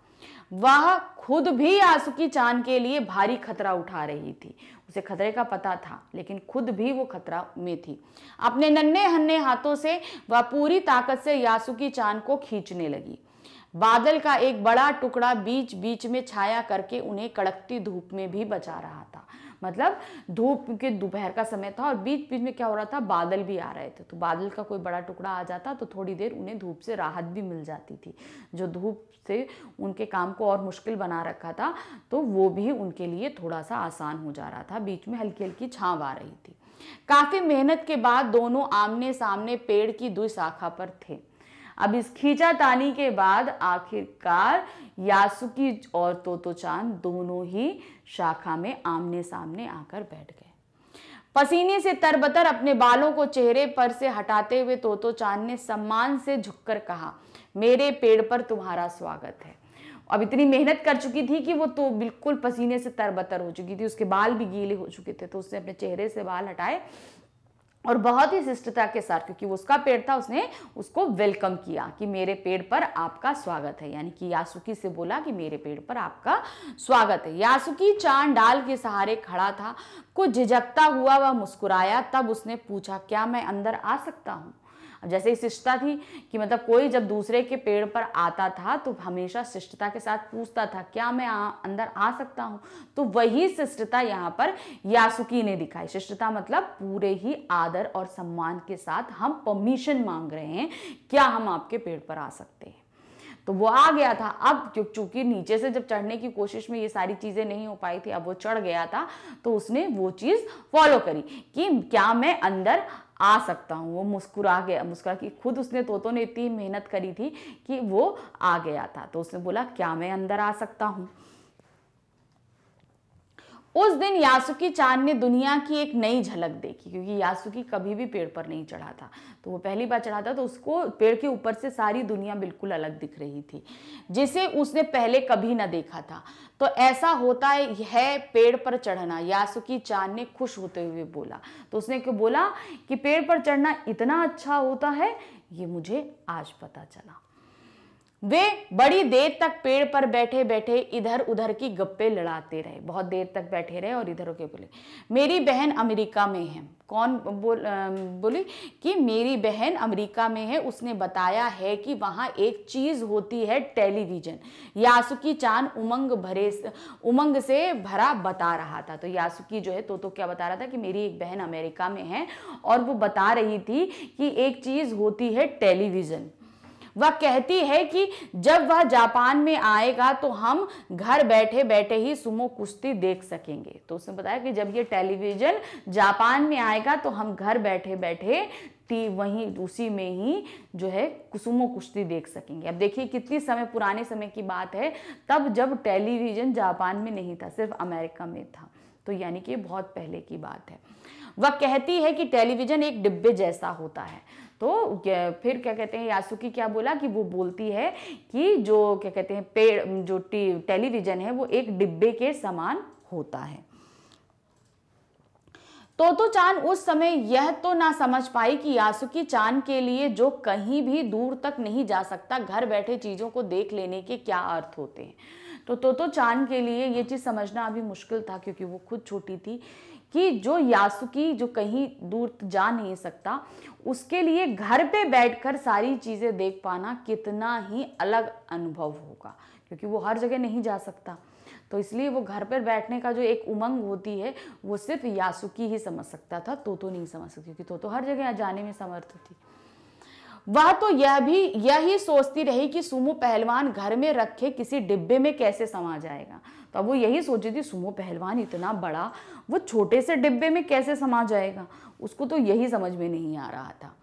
वह खुद भी यासुकी चान के लिए भारी खतरा उठा रही थी। उसे खतरे का पता था, लेकिन खुद भी वो खतरा में थी। अपने नन्हे हन्हे हाथों से वह पूरी ताकत से यासुकी चान को खींचने लगी। बादल का एक बड़ा टुकड़ा बीच बीच में छाया करके उन्हें कड़कती धूप में भी बचा रहा था। मतलब धूप के दोपहर का समय था और बीच बीच में क्या हो रहा था, बादल भी आ रहे थे, तो बादल का कोई बड़ा टुकड़ा आ जाता तो थोड़ी देर उन्हें धूप से राहत भी मिल जाती थी। जो धूप से उनके काम को और मुश्किल बना रखा था, तो वो भी उनके लिए थोड़ा सा आसान हो जा रहा था। बीच में हल्की हल्की छांव आ रही थी। काफी मेहनत के बाद दोनों आमने सामने पेड़ की दुई शाखा पर थे। अब इस खींचातानी के बाद आखिरकार यासुकी और तोतो-चान दोनों ही शाखा में आमने सामने आकर बैठ गए। पसीने से तरबतर अपने बालों को चेहरे पर से हटाते हुए तोतो-चान ने सम्मान से झुककर कहा, मेरे पेड़ पर तुम्हारा स्वागत है। अब इतनी मेहनत कर चुकी थी कि वो तो बिल्कुल पसीने से तरबतर हो चुकी थी, उसके बाल भी गीले हो चुके थे, तो उसने अपने चेहरे से बाल हटाए और बहुत ही शिष्टता के साथ, क्योंकि वो उसका पेड़ था, उसने उसको वेलकम किया कि मेरे पेड़ पर आपका स्वागत है। यानी कि यासुकी से बोला कि मेरे पेड़ पर आपका स्वागत है। यासुकी चान डाल के सहारे खड़ा था। कुछ झिझकता हुआ वह मुस्कुराया। तब उसने पूछा, क्या मैं अंदर आ सकता हूँ? अब जैसे ही शिष्टता थी कि मतलब कोई जब दूसरे के पेड़ पर आता था तो हमेशा शिष्टता के साथ पूछता था, क्या मैं अंदर आ सकता हूँ? तो वही शिष्टता यहाँ पर यासुकी ने दिखाई। शिष्टता मतलब पूरे ही आदर और सम्मान के साथ हम परमिशन मांग रहे हैं, क्या हम आपके पेड़ पर आ सकते हैं? तो वो आ गया था। अब चूंकि नीचे से जब चढ़ने की कोशिश में ये सारी चीजें नहीं हो पाई थी, अब वो चढ़ गया था, तो उसने वो चीज फॉलो करी कि क्या मैं अंदर आ सकता हूँ। वो मुस्कुरा गया, मुस्कुरा कि खुद उसने तोतो ने इतनी मेहनत करी थी कि वो आ गया था, तो उसने बोला, क्या मैं अंदर आ सकता हूँ? उस दिन यासुकी चान ने दुनिया की एक नई झलक देखी, क्योंकि यासुकी कभी भी पेड़ पर नहीं चढ़ा था, तो वो पहली बार चढ़ा था, तो उसको पेड़ के ऊपर से सारी दुनिया बिल्कुल अलग दिख रही थी, जिसे उसने पहले कभी ना देखा था। तो ऐसा होता है पेड़ पर चढ़ना, यासुकी चान ने खुश होते हुए बोला। तो उसने क्यों बोला कि पेड़ पर चढ़ना इतना अच्छा होता है, ये मुझे आज पता चला। वे बड़ी देर तक पेड़ पर बैठे बैठे इधर उधर की गप्पे लड़ाते रहे। बहुत देर तक बैठे रहे और इधर उधर बोले, मेरी बहन अमेरिका में है। कौन बोली कि मेरी बहन अमेरिका में है। उसने बताया है कि वहाँ एक चीज़ होती है, टेलीविज़न। यासुकी चान उमंग से भरा बता रहा था। तो यासुकी जो है तो क्या बता रहा था कि मेरी एक बहन अमेरिका में है और वो बता रही थी कि एक चीज़ होती है, टेलीविज़न। वह कहती है कि जब वह जापान में आएगा तो हम घर बैठे बैठे ही सुमो कुश्ती देख सकेंगे। तो उसने बताया कि जब ये टेलीविज़न जापान में आएगा तो हम घर बैठे बैठे वहीं उसी में ही जो है सुमो कुश्ती देख सकेंगे। अब देखिए कितनी समय पुराने समय की बात है, तब जब टेलीविज़न जापान में नहीं था, सिर्फ अमेरिका में था। तो यानी कि बहुत पहले की बात है। वह कहती है कि टेलीविज़न एक डिब्बे जैसा होता है। तो फिर क्या कहते हैं, यासुकी क्या बोला कि वो बोलती है कि जो क्या कहते हैं पेड़ जो टेलीविज़न है वो एक डिब्बे के समान होता है। तोतो चान उस समय यह तो ना समझ पाई कि यासुकी चान के लिए जो कहीं भी दूर तक नहीं जा सकता, घर बैठे चीज़ों को देख लेने के क्या अर्थ होते हैं। तो तोतो चान के लिए ये चीज़ समझना अभी मुश्किल था, क्योंकि वो खुद छोटी थी, कि जो यासुकी जो कहीं दूर जा नहीं सकता, उसके लिए घर पे बैठकर सारी चीज़ें देख पाना कितना ही अलग अनुभव होगा, क्योंकि वो हर जगह नहीं जा सकता। तो इसलिए वो घर पर बैठने का जो एक उमंग होती है वो सिर्फ यासुकी ही समझ सकता था, तोतो नहीं समझ सकती, क्योंकि तोतो हर जगह जाने में समर्थ थी। वह तो यही सोचती रही कि सुमो पहलवान घर में रखे किसी डिब्बे में कैसे समा जाएगा। तो अब वो यही सोची थी, सुमो पहलवान इतना बड़ा, वो छोटे से डिब्बे में कैसे समा जाएगा। उसको तो यही समझ में नहीं आ रहा था।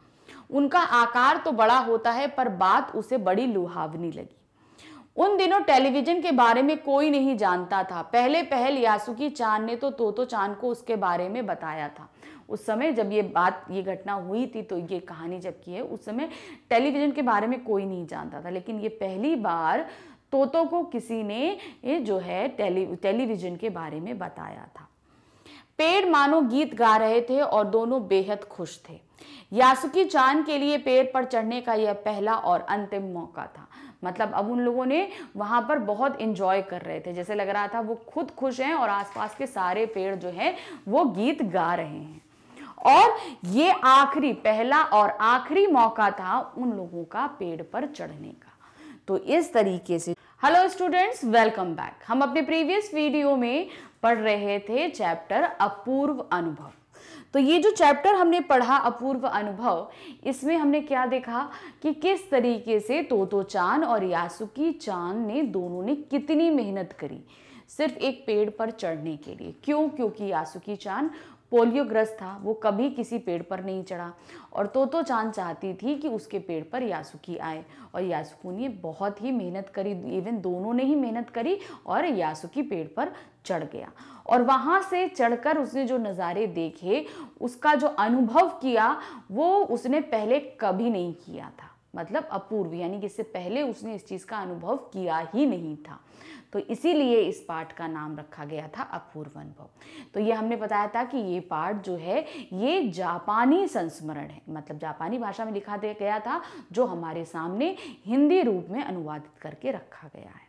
उनका आकार तो बड़ा होता है, पर बात उसे बड़ी लुभावनी लगी। उन दिनों टेलीविज़न के बारे में कोई नहीं जानता था। पहले पहल यासुकी चान ने तो तोतो चान को उसके बारे में बताया था। उस समय जब ये घटना हुई थी, तो ये कहानी जब की है, उस समय टेलीविज़न के बारे में कोई नहीं जानता था, लेकिन ये पहली बार तोतो को किसी ने जो है टेलीविज़न के बारे में बताया था। पेड़ मानो गीत गा रहे थे और दोनों बेहद खुश थे। यासुकी चान के लिए पेड़ पर चढ़ने का यह पहला और अंतिम मौका था। मतलब अब उन लोगों ने वहां पर बहुत एंजॉय कर रहे थे, जैसे लग रहा था वो खुद खुश हैं और आसपास के सारे पेड़ जो हैं वो गीत गा रहे हैं। और ये पहला और आखिरी मौका था उन लोगों का पेड़ पर चढ़ने का। तो इस तरीके से हेलो स्टूडेंट्स, वेलकम बैक। हम अपने प्रीवियस वीडियो में पढ़ रहे थे चैप्टर अपूर्व अनुभव। तो ये जो चैप्टर हमने पढ़ा अपूर्व अनुभव, इसमें हमने क्या देखा कि किस तरीके से तोतो चान और यासुकी चान ने दोनों ने कितनी मेहनत करी सिर्फ एक पेड़ पर चढ़ने के लिए। क्यों? क्योंकि यासुकी चान पोलियोग्रस्त था, वो कभी किसी पेड़ पर नहीं चढ़ा, और तोतो चान चाहती थी कि उसके पेड़ पर यासुकी आए, और यासुकी ने बहुत ही मेहनत करी, इवन दोनों ने ही मेहनत करी, और यासुकी पेड़ पर चढ़ गया। और वहां से चढ़कर उसने जो नज़ारे देखे, उसका जो अनुभव किया, वो उसने पहले कभी नहीं किया था। मतलब अपूर्व, यानी कि इससे पहले उसने इस चीज़ का अनुभव किया ही नहीं था। तो इसीलिए इस पाठ का नाम रखा गया था अपूर्व अनुभव। तो ये हमने बताया था कि ये पाठ जो है ये जापानी संस्मरण है, मतलब जापानी भाषा में लिखा गया था, जो हमारे सामने हिंदी रूप में अनुवादित करके रखा गया है।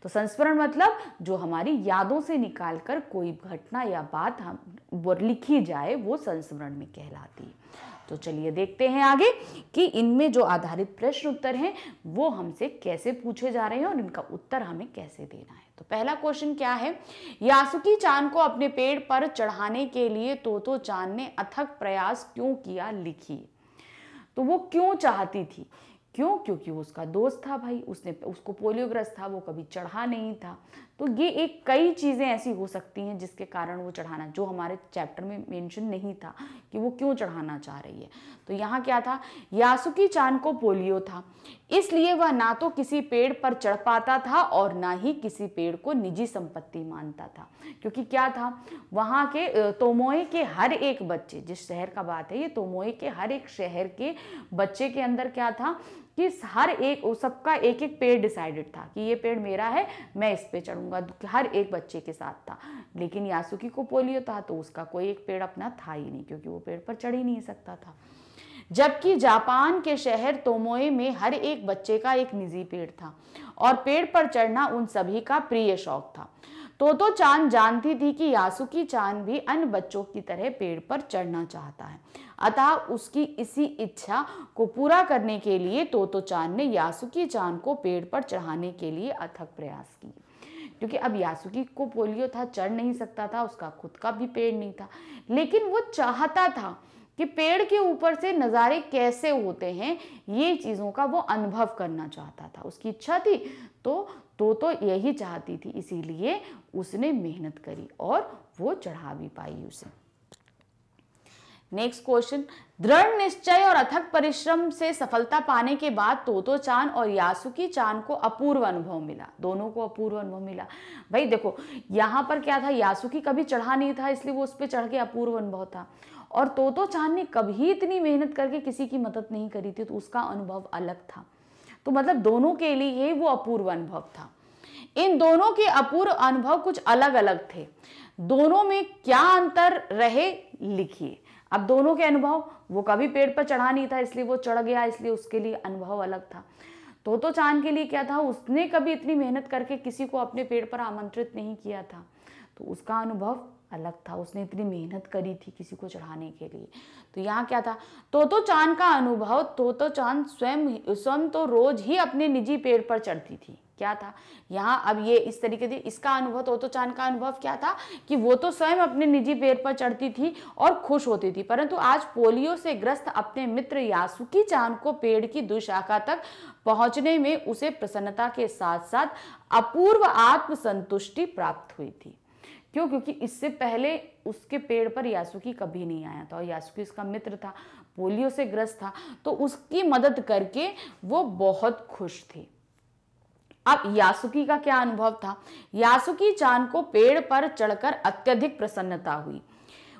तो संस्मरण मतलब जो हमारी यादों से निकालकर कोई घटना या बात हम लिखी जाए, वो संस्मरण में कहलाती है। तो चलिए देखते हैं आगे कि इनमें जो आधारित प्रश्न उत्तर हैं वो हमसे कैसे पूछे जा रहे हैं और इनका उत्तर हमें कैसे देना है। तो पहला क्वेश्चन क्या है? यासुकी चान को अपने पेड़ पर चढ़ाने के लिए तोतो चान ने अथक प्रयास क्यों किया, लिखिए। तो वो क्यों चाहती थी? क्यों? क्योंकि वो उसका दोस्त था भाई, उसको पोलियोग्रस्त था, वो कभी चढ़ा नहीं था। तो ये एक कई चीज़ें ऐसी हो सकती हैं जिसके कारण वो चढ़ाना, जो हमारे चैप्टर में मेंशन नहीं था कि वो क्यों चढ़ाना चाह रही है। तो यहाँ क्या था? यासुकी चान को पोलियो था, इसलिए वह ना तो किसी पेड़ पर चढ़ पाता था और ना ही किसी पेड़ को निजी संपत्ति मानता था। क्योंकि क्या था, वहाँ के तोमोए के हर एक बच्चे, जिस शहर का बात है ये, तोमोए के हर एक शहर के बच्चे के अंदर क्या था कि हर एक, सबका एक एक पेड़ डिसाइडेड था कि ये पेड़ मेरा है, मैं इस पे चढ़ूंगा, हर एक बच्चे के साथ था। लेकिन यासुकी को पोलियो था तो उसका कोई एक पेड़ अपना था ही नहीं, क्योंकि वो पेड़ पर चढ़ ही नहीं सकता था। जबकि जापान के शहर तोमोए में हर एक बच्चे का एक निजी पेड़ था और पेड़ पर चढ़ना उन सभी का प्रिय शौक था। तोतो चान जानती थी कि यासुकी चान भी अन्य बच्चों की तरह पेड़ पर चढ़ना चाहता है, अतः उसकी इसी इच्छा को पूरा करने के लिए तोतो चान ने यासुकी चान को पेड़ पर चढ़ाने के लिए अथक प्रयास किए। क्योंकि अब यासुकी को पोलियो था, चढ़ नहीं सकता था, उसका खुद का भी पेड़ नहीं था, लेकिन वो चाहता था कि पेड़ के ऊपर से नज़ारे कैसे होते हैं, ये चीज़ों का वो अनुभव करना चाहता था, उसकी इच्छा थी। तो यही चाहती थी, इसीलिए उसने मेहनत करी और वो चढ़ा भी पाई उसे। नेक्स्ट क्वेश्चन, दृढ़ निश्चय और अथक परिश्रम से सफलता पाने के बाद तोतो चान और यासुकी चान को अपूर्व अनुभव मिला। दोनों को अपूर्व अनुभव मिला। भाई देखो, यहाँ पर क्या था, यासुकी कभी चढ़ा नहीं था, इसलिए वो उस पर चढ़ के अपूर्व अनुभव था, और तोतो चान ने कभी इतनी मेहनत करके किसी की मदद नहीं करी थी, तो उसका अनुभव अलग था। तो मतलब दोनों के लिए वो अपूर्व अनुभव था। इन दोनों के अपूर्व अनुभव कुछ अलग अलग थे। दोनों में क्या अंतर रहे, लिखिए। अब दोनों के अनुभव, वो कभी पेड़ पर चढ़ा नहीं था इसलिए वो चढ़ गया, इसलिए उसके लिए अनुभव अलग था। तोतो चान के लिए क्या था, उसने कभी इतनी मेहनत करके किसी को अपने पेड़ पर आमंत्रित नहीं किया था, तो उसका अनुभव अलग था, उसने इतनी मेहनत करी थी किसी को चढ़ाने के लिए। तो यहाँ क्या था, तोतो चान का अनुभव, तोतो चान स्वयं तो रोज ही अपने निजी पेड़ पर चढ़ती थी। क्या था यहाँ, अब ये इस तरीके से इसका अनुभव, तोतो चान का अनुभव क्या था कि वो तो स्वयं अपने निजी पेड़ पर चढ़ती थी और खुश होती थी, परंतु आज पोलियो से ग्रस्त अपने मित्र यासुकी चान को पेड़ की दुशाखा तक पहुंचने में उसे प्रसन्नता के साथ साथ अपूर्व आत्मसंतुष्टि प्राप्त हुई थी। क्यों? क्योंकि इससे पहले उसके पेड़ पर यासुकी कभी नहीं आया था, और यासुकी उसका मित्र था, पोलियो से ग्रस्त था, तो उसकी मदद करके वो बहुत खुश थे। अब यासुकी का क्या अनुभव था? यासुकी चान को पेड़ पर चढ़कर अत्यधिक प्रसन्नता हुई।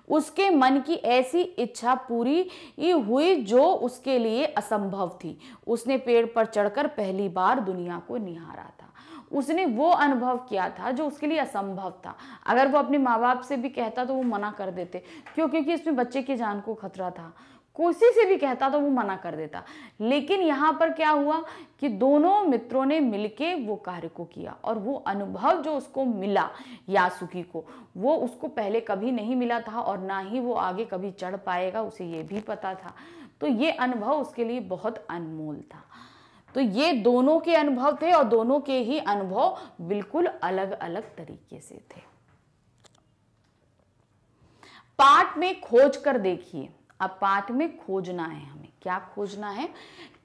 उसके मन की ऐसी इच्छा पूरी हुई जो उसके लिए असंभव थी। उसने पेड़ पर चढ़कर पहली बार दुनिया को निहारा था। उसने वो अनुभव किया था जो उसके लिए असंभव था। अगर वो अपने माँ बाप से भी कहता तो वो मना कर देते। क्यों? क्योंकि इसमें बच्चे की जान को खतरा था। किसी से भी कहता तो वो मना कर देता। लेकिन यहाँ पर क्या हुआ कि दोनों मित्रों ने मिलके वो कार्य को किया, और वो अनुभव जो उसको मिला यासुकी को, वो उसको पहले कभी नहीं मिला था और ना ही वो आगे कभी चढ़ पाएगा, उसे ये भी पता था। तो ये अनुभव उसके लिए बहुत अनमोल था। तो ये दोनों के अनुभव थे और दोनों के ही अनुभव बिल्कुल अलग अलग तरीके से थे। पाठ में खोज कर देखिए। अब पाठ में खोजना है, हमें क्या खोजना है?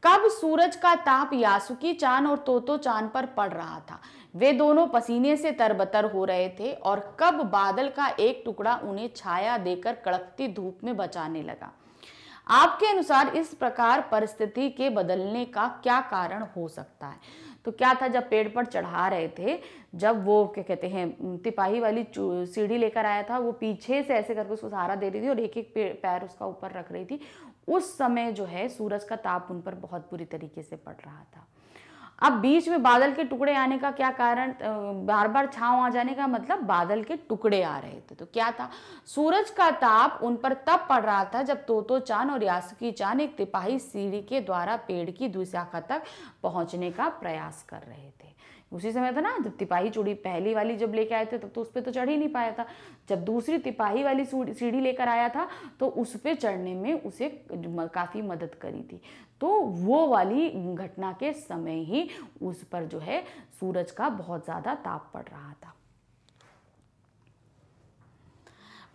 कब सूरज का ताप यासुकी चान और तोतो चान पर पड़ रहा था? वे दोनों पसीने से तरबतर हो रहे थे। और कब बादल का एक टुकड़ा उन्हें छाया देकर कड़कती धूप में बचाने लगा? आपके अनुसार इस प्रकार परिस्थिति के बदलने का क्या कारण हो सकता है? तो क्या था, जब पेड़ पर चढ़ा रहे थे, जब वो क्या कहते हैं तिपाही वाली सीढ़ी लेकर आया था, वो पीछे से ऐसे करके उसको सहारा दे रही थी और एक एक पैर उसका ऊपर रख रही थी। उस समय जो है सूरज का ताप उन पर बहुत बुरी तरीके से पड़ रहा था। अब बीच में बादल के टुकड़े आने का क्या कारण? बार बार छांव आ जाने का मतलब बादल के टुकड़े आ रहे थे। तो क्या था, सूरज का ताप उन पर तब पड़ रहा था जब तोतो चान और यासुकी चान एक तिपाही सीढ़ी के द्वारा पेड़ की दूसरी शाखा तक पहुंचने का प्रयास कर रहे थे। उसी समय था ना जब तिपाही चूड़ी पहली वाली जब लेके आए थे, तब तो उस पर तो चढ़ ही नहीं पाया था। जब दूसरी तिपाही वाली सीढ़ी लेकर आया था तो उस पर चढ़ने में उसे काफ़ी मदद करी थी। तो वो वाली घटना के समय ही उस पर जो है सूरज का बहुत ज़्यादा ताप पड़ रहा था।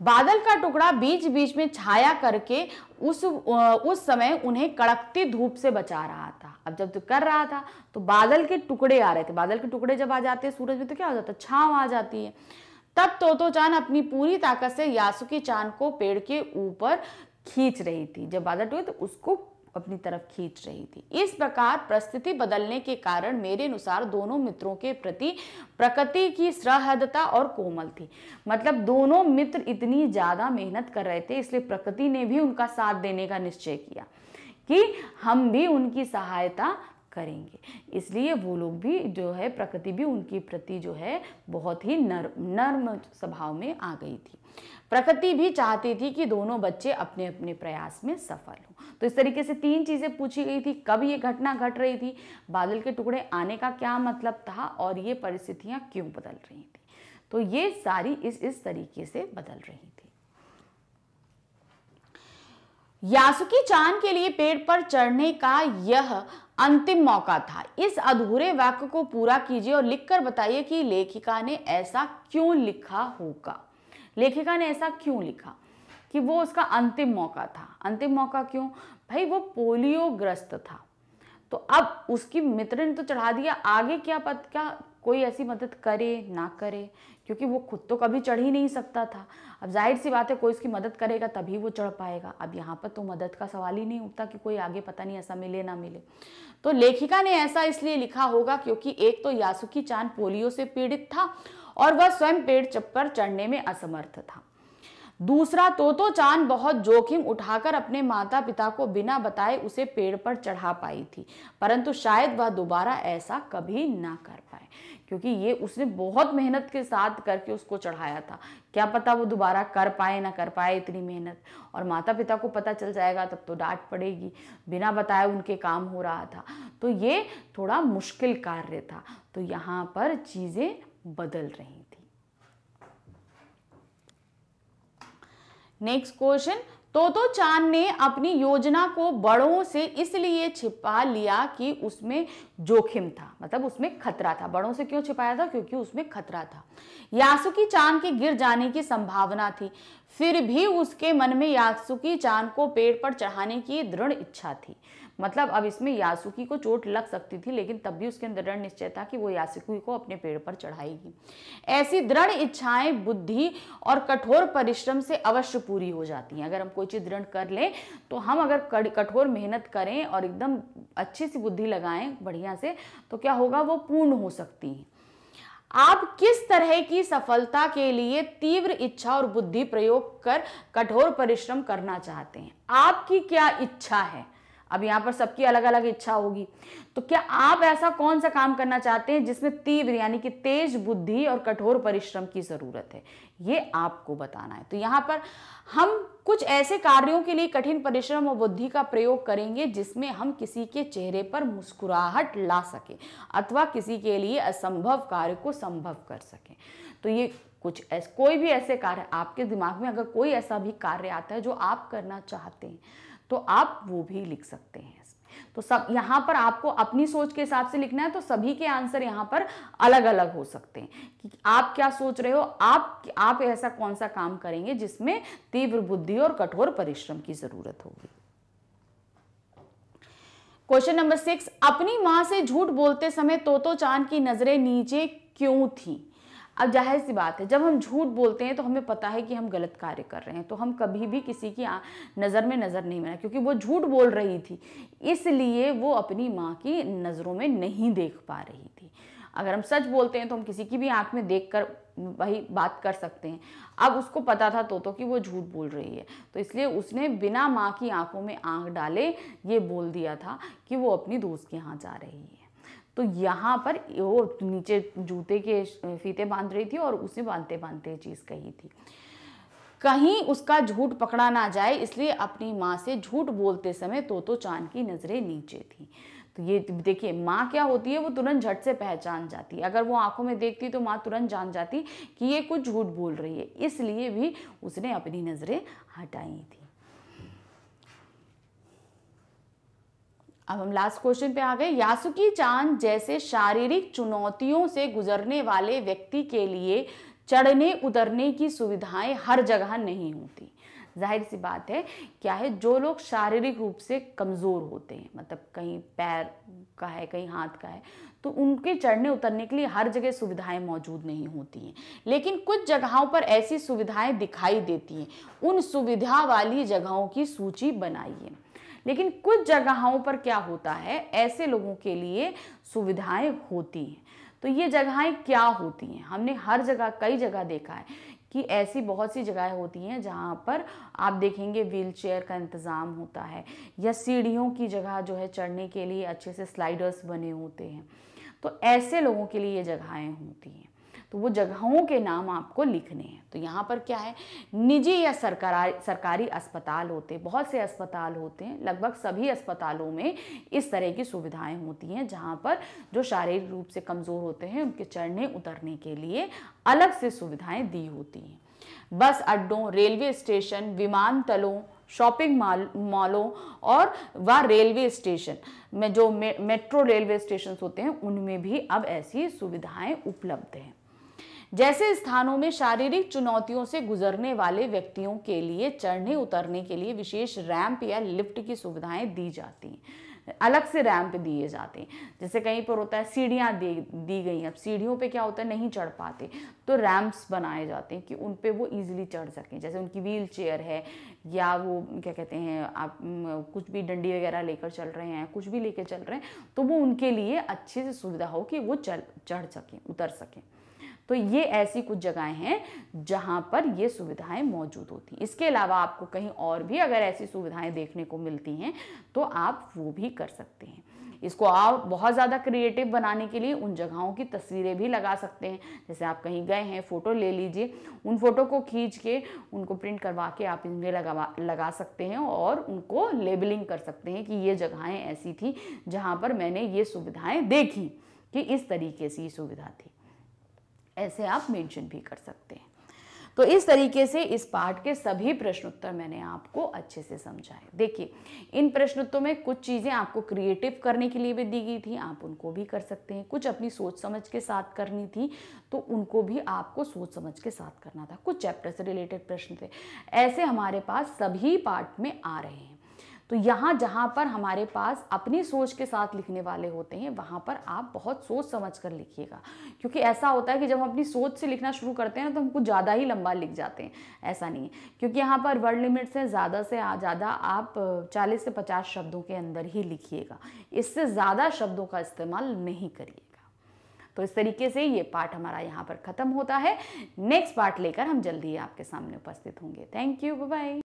बादल का टुकड़ा बीच बीच में छाया करके उस समय उन्हें कड़कती धूप से बचा रहा था। अब जब तो कर रहा था तो बादल के टुकड़े आ रहे थे। बादल के टुकड़े जब आ जाते हैं सूरज में तो क्या हो जाता है, छांव आ जाती है। तब तोतो चान अपनी पूरी ताकत से यासुकी चान को पेड़ के ऊपर खींच रही थी। जब बादल टूटे तो उसको अपनी तरफ खींच रही थी। इस प्रकार परिस्थिति बदलने के कारण मेरे अनुसार दोनों मित्रों के प्रति प्रकृति की सहृदयता और कोमल थी। मतलब दोनों मित्र इतनी ज्यादा मेहनत कर रहे थे, इसलिए प्रकृति ने भी उनका साथ देने का निश्चय किया कि हम भी उनकी सहायता करेंगे। इसलिए वो लोग भी जो है, प्रकृति भी उनकी प्रति जो है बहुत ही नर्म स्वभाव में आ गई थी। प्रकृति भी चाहती थी कि दोनों बच्चे अपने अपने प्रयास में सफल हों। तो इस तरीके से 3 चीजें पूछी गई थी। कब ये घटना घट रही थी, बादल के टुकड़े आने का क्या मतलब था, और ये परिस्थितियां क्यों बदल रही थी। तो ये सारी इस तरीके से बदल रही थी। यासुकी चान के लिए पेड़ पर चढ़ने का यह अंतिम मौका था। इस अधूरे वाक्य को पूरा कीजिए और लिखकर बताइए कि लेखिका ने ऐसा क्यों लिखा होगा। लेखिका ने ऐसा क्यों लिखा कि वो उसका अंतिम मौका था। अंतिम मौका क्यों? भाई वो पोलियो ग्रस्त था, तो अब उसकी मित्र ने तो चढ़ा दिया, आगे क्या कोई ऐसी मदद करे ना करे, क्योंकि वो खुद तो कभी चढ़ ही नहीं सकता था। अब जाहिर सी बात है कोई उसकी मदद करेगा तभी वो चढ़ पाएगा। अब यहाँ पर तो मदद का सवाल ही नहीं उठता कि कोई आगे पता नहीं ऐसा मिले ना मिले। तो लेखिका ने ऐसा इसलिए लिखा होगा क्योंकि एक तो यासुकी चान पोलियो से पीड़ित था और वह स्वयं पेड़ पर चढ़ने में असमर्थ था। दूसरा, तोतो चान बहुत जोखिम उठाकर अपने माता पिता को बिना बताए उसे पेड़ पर चढ़ा पाई थी, परंतु शायद वह दोबारा ऐसा कभी ना कर पाए, क्योंकि ये उसने बहुत मेहनत के साथ करके उसको चढ़ाया था। क्या पता वो दोबारा कर पाए ना कर पाए इतनी मेहनत, और माता पिता को पता चल जाएगा तब तो डांट पड़ेगी। बिना बताए उनके काम हो रहा था, तो ये थोड़ा मुश्किल कार्य था। तो यहाँ पर चीजें बदल रही थी। नेक्स्ट क्वेश्चन, तोतो चान ने अपनी योजना को बड़ों से इसलिए छिपा लिया कि उसमें जोखिम था, मतलब उसमें खतरा था। बड़ों से क्यों छिपाया था? क्योंकि उसमें खतरा था। यासुकी चान के गिर जाने की संभावना थी, फिर भी उसके मन में यासुकी चान को पेड़ पर चढ़ाने की दृढ़ इच्छा थी। मतलब अब इसमें यासुकी को चोट लग सकती थी, लेकिन तब भी उसके अंदर दृढ़ निश्चय था कि वो यासुकी को अपने पेड़ पर चढ़ाएगी। ऐसी दृढ़ इच्छाएं बुद्धि और कठोर परिश्रम से अवश्य पूरी हो जाती हैं। अगर हम कोई चीज दृढ़ कर लें तो हम अगर कठोर मेहनत करें और एकदम अच्छी सी बुद्धि लगाएं बढ़िया से, तो क्या होगा, वो पूर्ण हो सकती हैं। आप किस तरह की सफलता के लिए तीव्र इच्छा और बुद्धि प्रयोग कर कठोर परिश्रम करना चाहते हैं? आपकी क्या इच्छा है? अब यहाँ पर सबकी अलग अलग इच्छा होगी। तो क्या आप ऐसा कौन सा काम करना चाहते हैं जिसमें तीव्र यानी कि तेज बुद्धि और कठोर परिश्रम की जरूरत है, ये आपको बताना है। तो यहाँ पर हम कुछ ऐसे कार्यों के लिए कठिन परिश्रम और बुद्धि का प्रयोग करेंगे जिसमें हम किसी के चेहरे पर मुस्कुराहट ला सके अथवा किसी के लिए असंभव कार्य को संभव कर सकें। तो ये कोई भी ऐसे कार्य आपके दिमाग में अगर कोई ऐसा भी कार्य आता है जो आप करना चाहते हैं तो आप वो भी लिख सकते हैं। तो सब यहाँ पर आपको अपनी सोच के हिसाब से लिखना है, तो सभी के आंसर यहाँ पर अलग अलग हो सकते हैं कि आप क्या सोच रहे हो, आप ऐसा कौन सा काम करेंगे जिसमें तीव्र बुद्धि और कठोर परिश्रम की जरूरत होगी। क्वेश्चन नंबर 6, अपनी मां से झूठ बोलते समय तोतो चान की नजरें नीचे क्यों थी? अब जाहिर सी बात है, जब हम झूठ बोलते हैं तो हमें पता है कि हम गलत कार्य कर रहे हैं, तो हम कभी भी किसी की नज़र में नज़र नहीं बनाए, क्योंकि वो झूठ बोल रही थी इसलिए वो अपनी माँ की नज़रों में नहीं देख पा रही थी। अगर हम सच बोलते हैं तो हम किसी की भी आंख में देखकर वही बात कर सकते हैं। अब उसको पता था तोतो कि वो झूठ बोल रही है, तो इसलिए उसने बिना माँ की आंखों में आंख डाले ये बोल दिया था कि वो अपनी दोस्त के यहाँ जा रही है। तो यहाँ पर वो नीचे जूते के फीते बांध रही थी और उसे बांधते बांधते ये चीज़ कही थी। कहीं उसका झूठ पकड़ा ना जाए इसलिए अपनी माँ से झूठ बोलते समय तोतो चान की नज़रें नीचे थी। तो ये देखिए, माँ क्या होती है, वो तुरंत झट से पहचान जाती है। अगर वो आंखों में देखती तो माँ तुरंत जान जाती कि ये कुछ झूठ बोल रही है, इसलिए भी उसने अपनी नज़रें हटाई थी। अब हम लास्ट क्वेश्चन पे आ गए। यासुकी चान जैसे शारीरिक चुनौतियों से गुजरने वाले व्यक्ति के लिए चढ़ने उतरने की सुविधाएं हर जगह नहीं होती। जाहिर सी बात है, क्या है, जो लोग शारीरिक रूप से कमज़ोर होते हैं, मतलब कहीं पैर का है कहीं हाथ का है, तो उनके चढ़ने उतरने के लिए हर जगह सुविधाएं मौजूद नहीं होती हैं। लेकिन कुछ जगहों पर ऐसी सुविधाएं दिखाई देती हैं। उन सुविधा वाली जगहों की सूची बनाइए। लेकिन कुछ जगहों पर क्या होता है, ऐसे लोगों के लिए सुविधाएं होती हैं। तो ये जगहें क्या होती हैं? हमने हर जगह कई जगह देखा है कि ऐसी बहुत सी जगहें होती हैं जहाँ पर आप देखेंगे व्हील चेयर का इंतज़ाम होता है, या सीढ़ियों की जगह जो है चढ़ने के लिए अच्छे से स्लाइडर्स बने होते हैं। तो ऐसे लोगों के लिए ये जगहें होती हैं। तो वो जगहों के नाम आपको लिखने हैं। तो यहाँ पर क्या है, निजी या सरकारी अस्पताल होते हैं, बहुत से अस्पताल होते हैं, लगभग सभी अस्पतालों में इस तरह की सुविधाएं होती हैं जहाँ पर जो शारीरिक रूप से कमज़ोर होते हैं उनके चढ़ने उतरने के लिए अलग से सुविधाएं दी होती हैं। बस अड्डों, रेलवे स्टेशन, विमानतलों, शॉपिंग मॉलों और रेलवे स्टेशन में जो मेट्रो रेलवे स्टेशन होते हैं उनमें भी अब ऐसी सुविधाएं उपलब्ध हैं। जैसे स्थानों में शारीरिक चुनौतियों से गुजरने वाले व्यक्तियों के लिए चढ़ने उतरने के लिए विशेष रैंप या लिफ्ट की सुविधाएं दी जाती हैं, अलग से रैंप दिए जाते हैं। जैसे कहीं पर होता है सीढ़ियाँ दी गई, अब सीढ़ियों पे क्या होता है, नहीं चढ़ पाते, तो रैंप्स बनाए जाते हैं कि उन पे वो ईजिली चढ़ सकें। जैसे उनकी व्हील चेयर है, या वो क्या कहते हैं, आप कुछ भी डंडी वगैरह लेकर चल रहे हैं, कुछ भी लेकर चल रहे हैं, तो वो उनके लिए अच्छे से सुविधा हो कि वो चढ़ सकें, उतर सकें। तो ये ऐसी कुछ जगहें हैं जहाँ पर ये सुविधाएं मौजूद होती हैं। इसके अलावा आपको कहीं और भी अगर ऐसी सुविधाएं देखने को मिलती हैं तो आप वो भी कर सकते हैं। इसको आप बहुत ज़्यादा क्रिएटिव बनाने के लिए उन जगहों की तस्वीरें भी लगा सकते हैं। जैसे आप कहीं गए हैं, फ़ोटो ले लीजिए, उन फ़ोटो को खींच के उनको प्रिंट करवा के आप इनमें लगा सकते हैं और उनको लेबलिंग कर सकते हैं कि ये जगहें ऐसी थी जहाँ पर मैंने ये सुविधाएँ देखी कि इस तरीके से ये सुविधा थी। ऐसे आप मेंशन भी कर सकते हैं। तो इस तरीके से इस पार्ट के सभी प्रश्नोत्तर मैंने आपको अच्छे से समझाए। देखिए, इन प्रश्नोत्तरों में कुछ चीज़ें आपको क्रिएटिव करने के लिए भी दी गई थी, आप उनको भी कर सकते हैं। कुछ अपनी सोच समझ के साथ करनी थी तो उनको भी आपको सोच समझ के साथ करना था। कुछ चैप्टर से रिलेटेड प्रश्न थे, ऐसे हमारे पास सभी पार्ट में आ रहे हैं। तो यहाँ जहाँ पर हमारे पास अपनी सोच के साथ लिखने वाले होते हैं वहाँ पर आप बहुत सोच समझ कर लिखिएगा, क्योंकि ऐसा होता है कि जब हम अपनी सोच से लिखना शुरू करते हैं तो हम कुछ ज़्यादा ही लंबा लिख जाते हैं। ऐसा नहीं है, क्योंकि यहाँ पर वर्ड लिमिट्स हैं, ज़्यादा से ज़्यादा आप 40 से 50 शब्दों के अंदर ही लिखिएगा, इससे ज़्यादा शब्दों का इस्तेमाल नहीं करिएगा। तो इस तरीके से ये पार्ट हमारा यहाँ पर ख़त्म होता है। नेक्स्ट पार्ट लेकर हम जल्दी ही आपके सामने उपस्थित होंगे। Thank you, bye bye.